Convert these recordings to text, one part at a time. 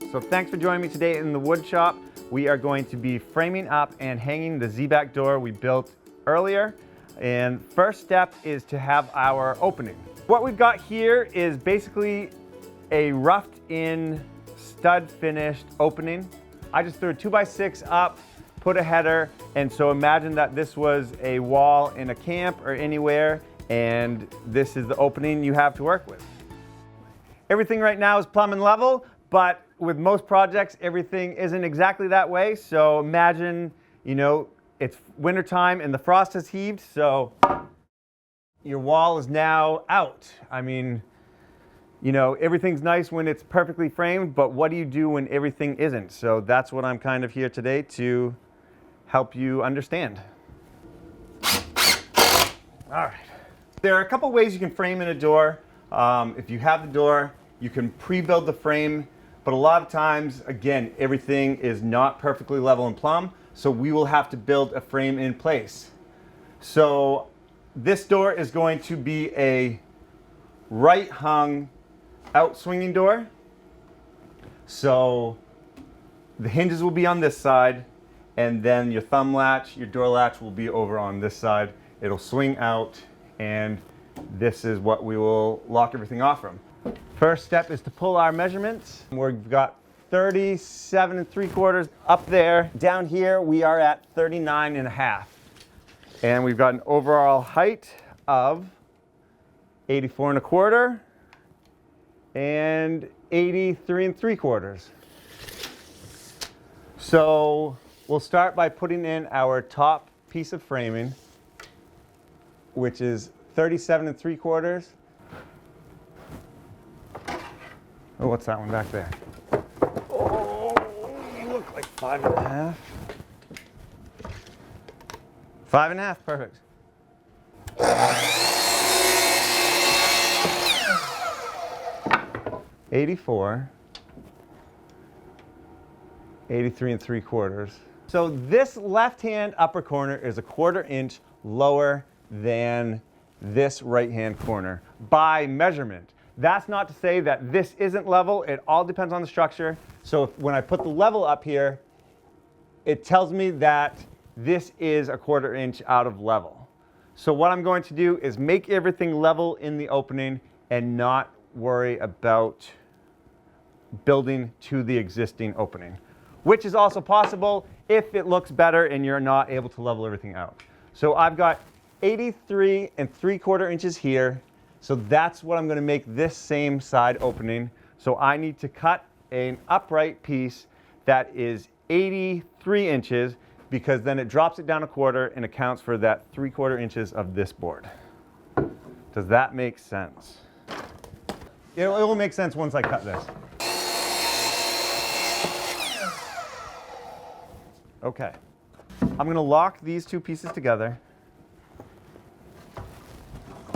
So thanks for joining me today in the wood shop. We are going to be framing up and hanging the Z-back door we built earlier. And first step is to have our opening. What we've got here is basically a roughed in stud finished opening. I just threw a 2x6 up, put a header, and so imagine that this was a wall in a camp or anywhere, and this is the opening you have to work with. Everything right now is plumb and level, but with most projects, everything isn't exactly that way. So imagine, it's wintertime and the frost has heaved, so your wall is now out. I mean, everything's nice when it's perfectly framed, but what do you do when everything isn't? So that's what I'm kind of here today to help you understand. All right. There are a couple ways you can frame in a door. If you have the door, you can pre-build the frame, but a lot of times, again, everything is not perfectly level and plumb, so we will have to build a frame in place. So this door is going to be a right hung out swinging door. So the hinges will be on this side, and then your thumb latch, your door latch will be over on this side. It'll swing out, and this is what we will lock everything off from. First step is to pull our measurements. We've got 37 3/4 up there. Down here we are at 39.5. And we've got an overall height of 84 1/4 and 83 3/4. So we'll start by putting in our top piece of framing, which is 37 3/4. Oh, what's that one back there? Oh, you look like 5.5. 5.5, perfect. 84, 83 3/4. So this left-hand upper corner is a 1/4 inch lower than this right-hand corner by measurement. That's not to say that this isn't level. It all depends on the structure. So when I put the level up here, it tells me that this is a 1/4 inch out of level. So what I'm going to do is make everything level in the opening and not worry about building to the existing opening, which is also possible if it looks better and you're not able to level everything out. So I've got 83 3/4 inches here. So that's what I'm going to make this same side opening. So I need to cut an upright piece that is 83 inches because then it drops it down 1/4 and accounts for that 3/4 inches of this board. Does that make sense? It will make sense once I cut this. Okay. I'm going to lock these two pieces together.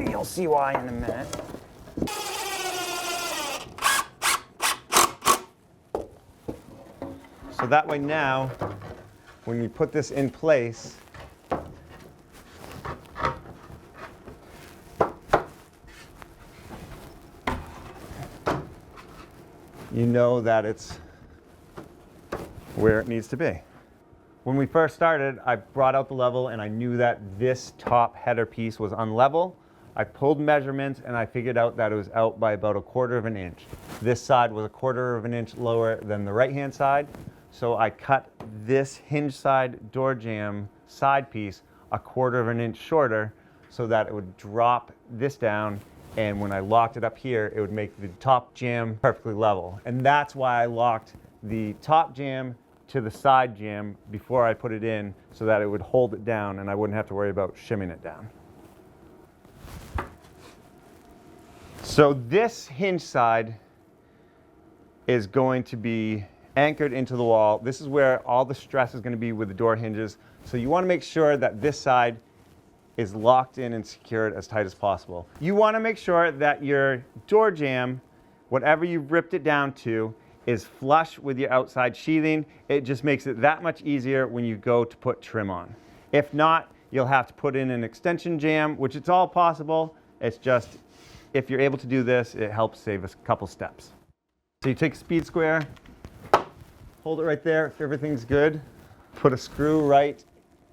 You'll see why in a minute. So that way now, when you put this in place, you know that it's where it needs to be. When we first started, I brought out the level and I knew that this top header piece was unlevel. I pulled measurements and I figured out that it was out by about 1/4 inch. This side was 1/4 inch lower than the right-hand side. So I cut this hinge side door jamb side piece 1/4 inch shorter so that it would drop this down, and when I locked it up here, it would make the top jamb perfectly level. And that's why I locked the top jamb to the side jamb before I put it in so that it would hold it down and I wouldn't have to worry about shimming it down. So this hinge side is going to be anchored into the wall. This is where all the stress is going to be with the door hinges. So you want to make sure that this side is locked in and secured as tight as possible. You want to make sure that your door jamb, whatever you've ripped it down to, is flush with your outside sheathing. It just makes it that much easier when you go to put trim on. If not, you'll have to put in an extension jamb, which it's all possible. It's just, if you're able to do this, it helps save a couple steps. So you take a speed square, hold it right there if everything's good. Put a screw right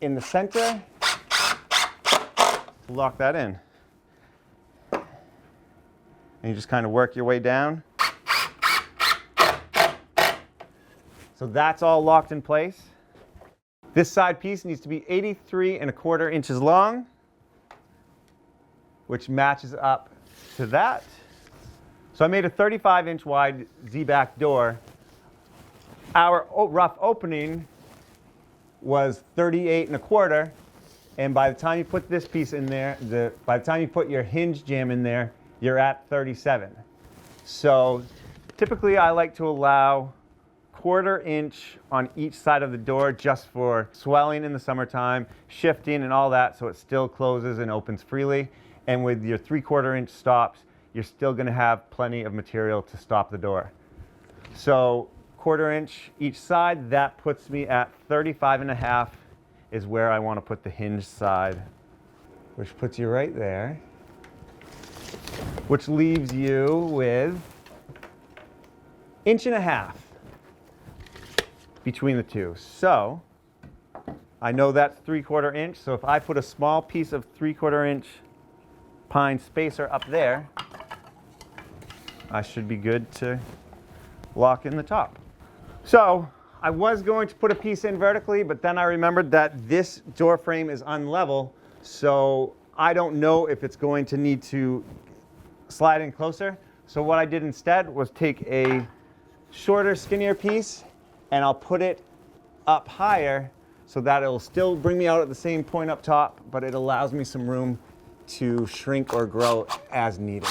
in the center to lock that in. And you just kind of work your way down. So that's all locked in place. This side piece needs to be 83¼ inches long, which matches up to that. So I made a 35-inch wide Z-back door. Our rough opening was 38¼ and by the time you put this piece in there, by the time you put your hinge jamb in there, you're at 37. So typically I like to allow 1/4 inch on each side of the door just for swelling in the summertime, shifting and all that, so it still closes and opens freely. And with your 3/4 inch stops, you're still going to have plenty of material to stop the door. So 1/4 inch each side, that puts me at 35.5 is where I want to put the hinge side, which puts you right there, which leaves you with 1.5 inches between the two. So I know that's 3/4 inch, so if I put a small piece of 3/4 inch pine spacer up there, I should be good to lock in the top. So I was going to put a piece in vertically, but then I remembered that this door frame is unlevel, so I don't know if it's going to need to slide in closer. So what I did instead was take a shorter, skinnier piece and I'll put it up higher so that it'll still bring me out at the same point up top, but it allows me some room to shrink or grow as needed.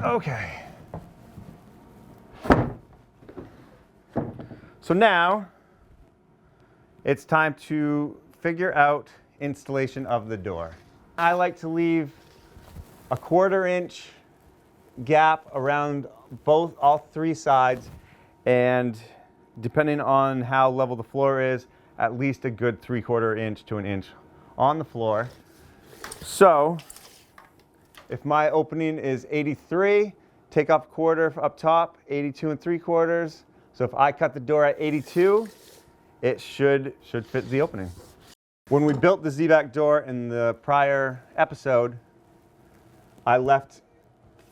Okay. So now it's time to figure out installation of the door. I like to leave a 1/4 inch gap around all three sides, and depending on how level the floor is, at least a good 3/4 inch to 1 inch on the floor. So if my opening is 83, take off 1/4 up top, 82 3/4. So if I cut the door at 82, it should fit the opening. When we built the Z-back door in the prior episode, I left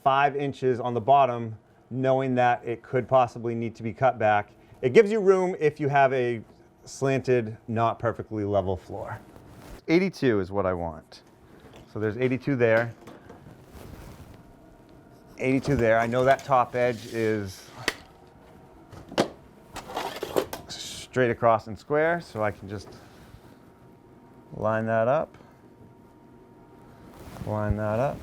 5 inches on the bottom, knowing that it could possibly need to be cut back. It gives you room if you have a slanted, not perfectly level floor. 82 is what I want. So there's 82 there. 82 there. I know that top edge is straight across and square, so I can just line that up. Line that up.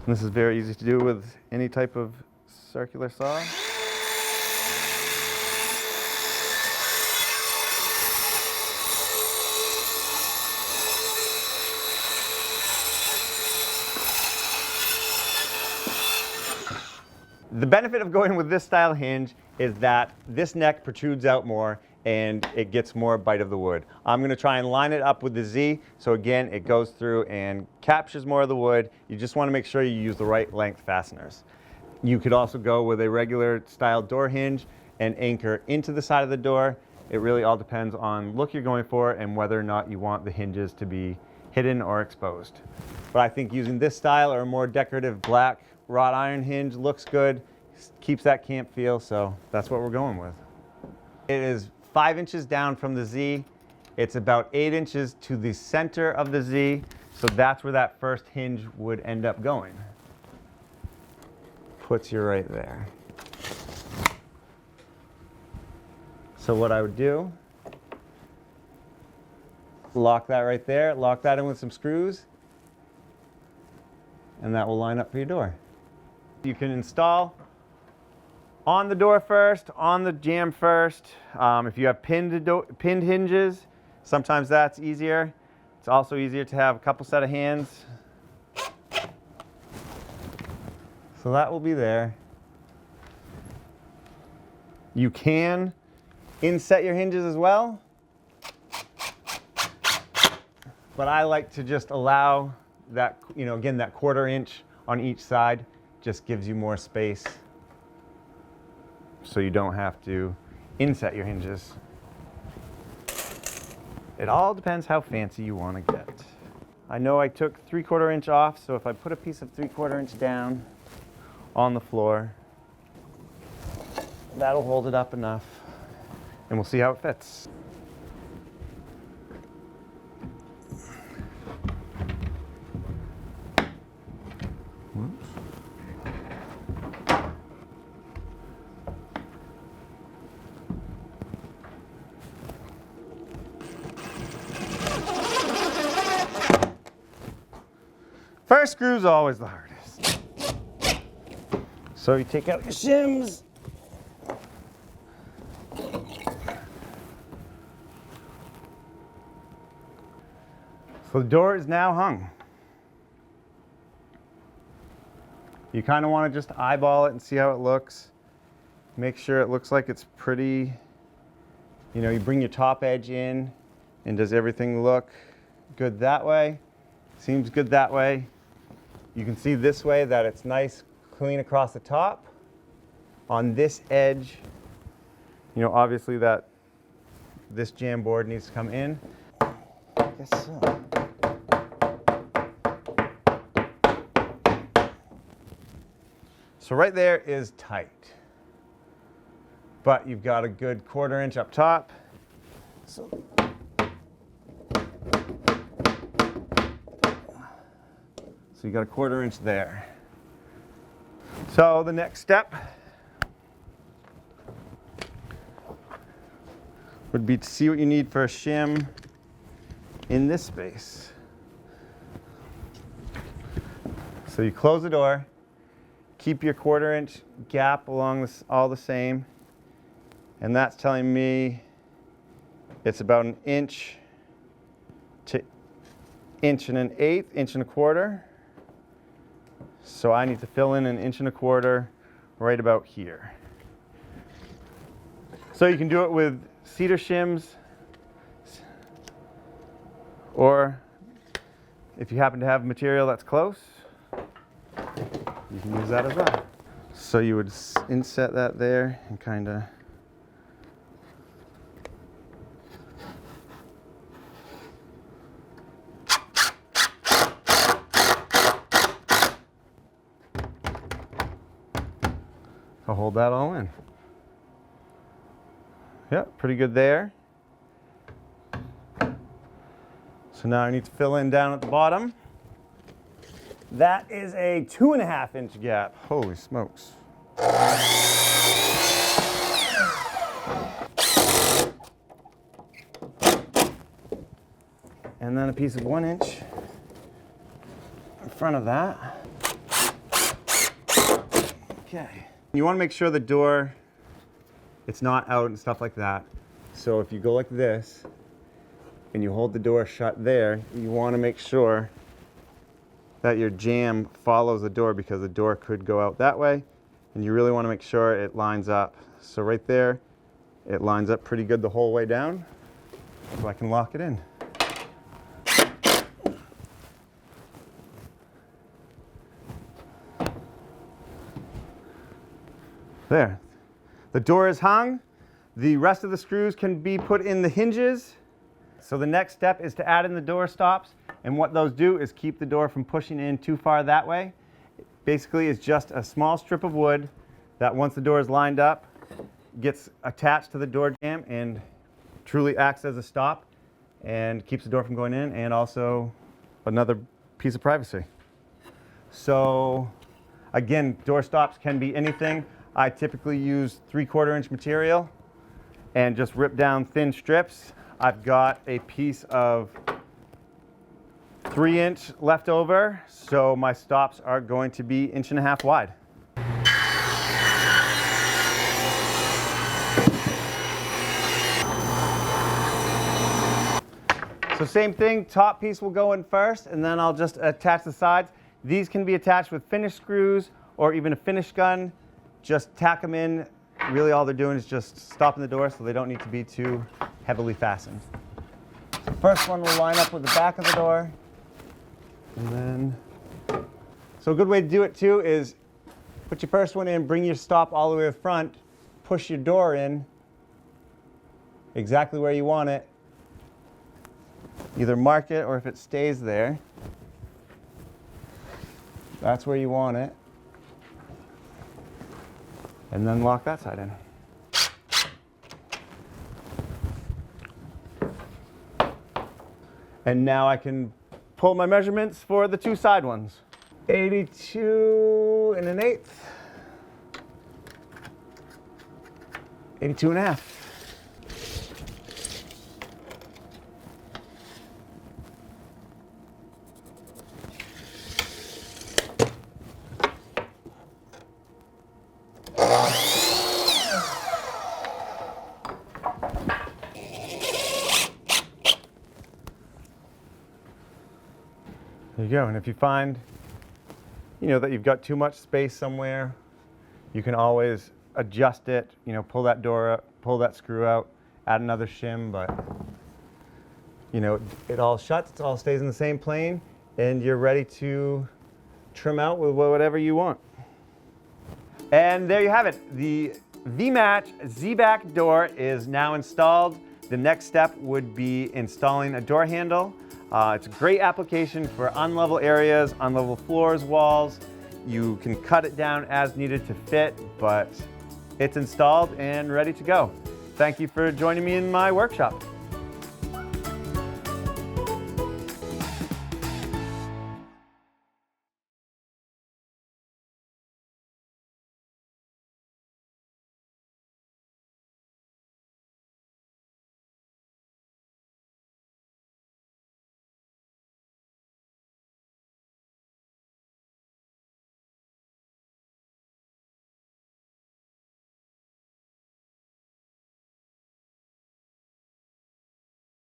And this is very easy to do with any type of circular saw. The benefit of going with this style hinge is that this neck protrudes out more and it gets more bite of the wood. I'm going to try and line it up with the Z, so again it goes through and captures more of the wood. You just want to make sure you use the right length fasteners. You could also go with a regular style door hinge and anchor into the side of the door. It really all depends on look you're going for and whether or not you want the hinges to be hidden or exposed. But I think using this style or a more decorative black wrought iron hinge looks good, keeps that camp feel, so that's what we're going with. It is 5 inches down from the Z. It's about 8 inches to the center of the Z, so that's where that first hinge would end up going. Puts you right there. So what I would do, lock that right there, lock that in with some screws, and that will line up for your door. You can install on the door first, on the jamb first. If you have pinned hinges, sometimes that's easier. It's also easier to have a couple set of hands. So that will be there. You can inset your hinges as well. but I like to just allow that, you know, again, that 1/4 inch on each side just gives you more space so you don't have to inset your hinges. It all depends how fancy you want to get. I know I took 3/4 inch off, so if I put a piece of 3/4 inch down on the floor, that'll hold it up enough, and we'll see how it fits. Whoops. First screw's always the hardest. So you take out your shims. So the door is now hung. You kind of want to just eyeball it and see how it looks. Make sure it looks like it's pretty, you know, you bring your top edge in, and does everything look good that way? Seems good that way. You can see this way that it's nice, clean across the top. On this edge, you know, obviously that this jamb board needs to come in. I guess so. So right there is tight, but you've got a good 1/4 inch up top. So you got a 1/4 inch there. So the next step would be to see what you need for a shim in this space. So you close the door, keep your 1/4 inch gap along this all the same, and that's telling me it's about 1 inch to 1.125 inches, 1.25 inches. So I need to fill in 1.25 inches right about here. So you can do it with cedar shims, or if you happen to have material that's close, you can use that as well. So you would inset that there and kind of I'll hold that all in. Yep, pretty good there. So now I need to fill in down at the bottom. That is a 2.5 inch gap. Holy smokes. And then a piece of 1 inch in front of that. Okay. You want to make sure the door, it's not out and stuff like that. So if you go like this and you hold the door shut there, you want to make sure that your jamb follows the door, because the door could go out that way, and you really want to make sure it lines up. So right there, it lines up pretty good the whole way down, so I can lock it in. There. The door is hung. The rest of the screws can be put in the hinges. So the next step is to add in the door stops, and what those do is keep the door from pushing in too far that way. Basically, it's just a small strip of wood that, once the door is lined up, gets attached to the door jamb and truly acts as a stop and keeps the door from going in, and also another piece of privacy. So again, door stops can be anything. I typically use 3/4 inch material and just rip down thin strips. I've got a piece of 3 inch left over, so my stops are going to be 1.5 inches wide. So same thing, top piece will go in first, and then I'll just attach the sides. These can be attached with finish screws or even a finish gun. Just tack them in. Really all they're doing is just stopping the door, so they don't need to be too heavily fastened. First one will line up with the back of the door. And then, so a good way to do it too is put your first one in, bring your stop all the way to the front, push your door in exactly where you want it. Either mark it, or if it stays there, that's where you want it. And then lock that side in. And now I can pull my measurements for the two side ones. 82 1/8. 82 1/2. There you go. And if you find, that you've got too much space somewhere, you can always adjust it, pull that door up, pull that screw out, add another shim, but it all shuts, it all stays in the same plane, and you're ready to trim out with whatever you want. And there you have it. The V-Match Z-Back door is now installed. The next step would be installing a door handle. It's a great application for unlevel areas, unlevel floors, walls. You can cut it down as needed to fit, but it's installed and ready to go. Thank you for joining me in my workshop.